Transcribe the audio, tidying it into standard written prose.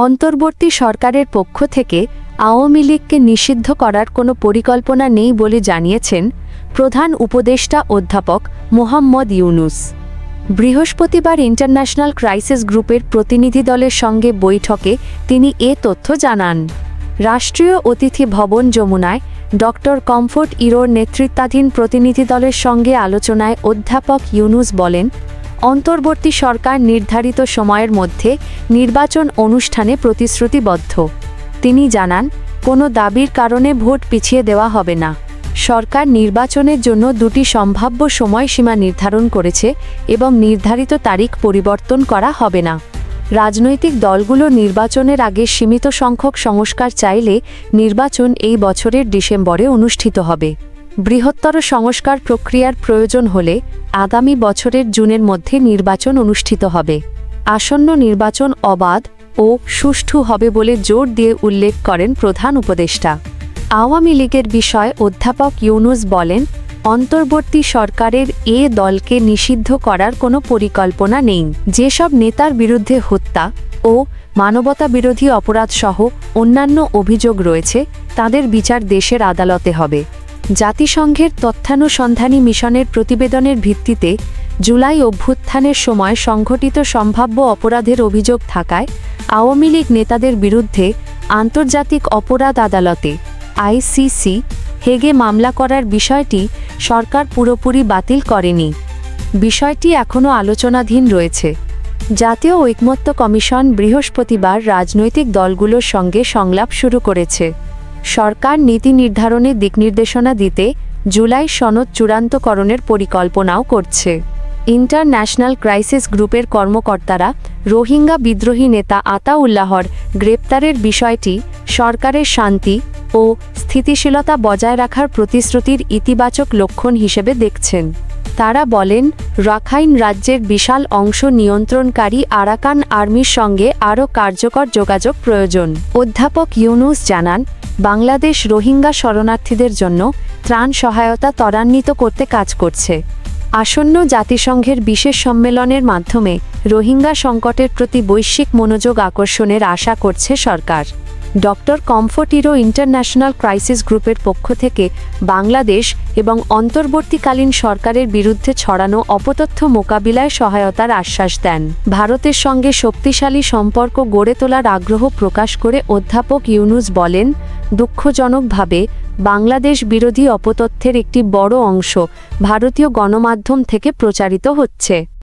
অন্তর্বর্তী সরকারের পক্ষ থেকে আওয়ামী লীগকে নিষিদ্ধ করার কোনো পরিকল্পনা নেই বলে জানিয়েছেন প্রধান উপদেষ্টা অধ্যাপক মোহাম্মদ ইউনূস। বৃহস্পতিবার ইন্টারন্যাশনাল ক্রাইসিস গ্রুপের প্রতিনিধি দলের সঙ্গে বৈঠকে তিনি এ তথ্য জানান। রাষ্ট্রীয় অতিথি ভবন যমুনায় ডক্টর কমফোর্ট ইরোর নেতৃত্বাধীন প্রতিনিধি দলের সঙ্গে আলোচনায় অধ্যাপক ইউনূস বলেন, অন্তর্বর্তী সরকার নির্ধারিত সময়ের মধ্যে নির্বাচন অনুষ্ঠানে প্রতিশ্রুতিবদ্ধ। তিনি জানান, কোনো দাবির কারণে ভোট পিছিয়ে দেওয়া হবে না। সরকার নির্বাচনের জন্য দুটি সম্ভাব্য সময়সীমা নির্ধারণ করেছে এবং নির্ধারিত তারিখ পরিবর্তন করা হবে না। রাজনৈতিক দলগুলো নির্বাচনের আগে সীমিত সংখ্যক সংস্কার চাইলে নির্বাচন এই বছরের ডিসেম্বরে অনুষ্ঠিত হবে। বৃহত্তর সংস্কার প্রক্রিয়ার প্রয়োজন হলে আগামী বছরের জুনের মধ্যে নির্বাচন অনুষ্ঠিত হবে। আসন্ন নির্বাচন অবাধ ও সুষ্ঠু হবে বলে জোর দিয়ে উল্লেখ করেন প্রধান উপদেষ্টা। আওয়ামী লীগের বিষয়ে অধ্যাপক ইউনূস বলেন, অন্তর্বর্তী সরকারের এ দলকে নিষিদ্ধ করার কোনো পরিকল্পনা নেই। যেসব নেতার বিরুদ্ধে হত্যা ও মানবতাবিরোধী অপরাধসহ অন্যান্য অভিযোগ রয়েছে তাদের বিচার দেশের আদালতে হবে। জাতিসংঘের তথ্যানুসন্ধানী মিশনের প্রতিবেদনের ভিত্তিতে জুলাই অভ্যুত্থানের সময় সংঘটিত সম্ভাব্য অপরাধের অভিযোগ থাকায় আওয়ামী লীগ নেতাদের বিরুদ্ধে আন্তর্জাতিক অপরাধ আদালতে আইসিসি হেগে মামলা করার বিষয়টি সরকার পুরোপুরি বাতিল করেনি। বিষয়টি এখনও আলোচনাধীন রয়েছে। জাতীয় ঐকমত্য কমিশন বৃহস্পতিবার রাজনৈতিক দলগুলোর সঙ্গে সংলাপ শুরু করেছে। সরকার নীতি নির্ধারণে দিকনির্দেশনা দিতে জুলাই সনদ চূড়ান্তকরণের পরিকল্পনাও করছে। ইন্টারন্যাশনাল ক্রাইসিস গ্রুপের কর্মকর্তারা রোহিঙ্গা বিদ্রোহী নেতা আতাউল্লাহর গ্রেপ্তারের বিষয়টি সরকারের শান্তি ও স্থিতিশীলতা বজায় রাখার প্রতিশ্রুতির ইতিবাচক লক্ষণ হিসেবে দেখছেন। তারা বলেন, রাখাইন রাজ্যের বিশাল অংশ নিয়ন্ত্রণকারী আরাকান আর্মির সঙ্গে আরও কার্যকর যোগাযোগ প্রয়োজন। অধ্যাপক ইউনূস জানান, বাংলাদেশ রোহিঙ্গা শরণার্থীদের জন্য ত্রাণ সহায়তা ত্বরান্বিত করতে কাজ করছে। আসন্ন জাতিসংঘের বিশেষ সম্মেলনের মাধ্যমে রোহিঙ্গা সংকটের প্রতি বৈশ্বিক মনোযোগ আকর্ষণের আশা করছে সরকার। Doctor Comfort Ero International Crisis গ্রুপের পক্ষ থেকে বাংলাদেশ এবং অন্তর্বর্তীকালীন সরকারের বিরুদ্ধে ছড়ানো অপতথ্য মোকাবিলায় সহায়তার আশ্বাস দেন। ভারতের সঙ্গে শক্তিশালী সম্পর্ক গড়ে তোলার আগ্রহ প্রকাশ করে অধ্যাপক ইউনূস বলেন, দুঃখজনকভাবে বাংলাদেশ বিরোধী অপতথ্যের একটি বড় অংশ ভারতীয় গণমাধ্যম থেকে প্রচারিত হচ্ছে।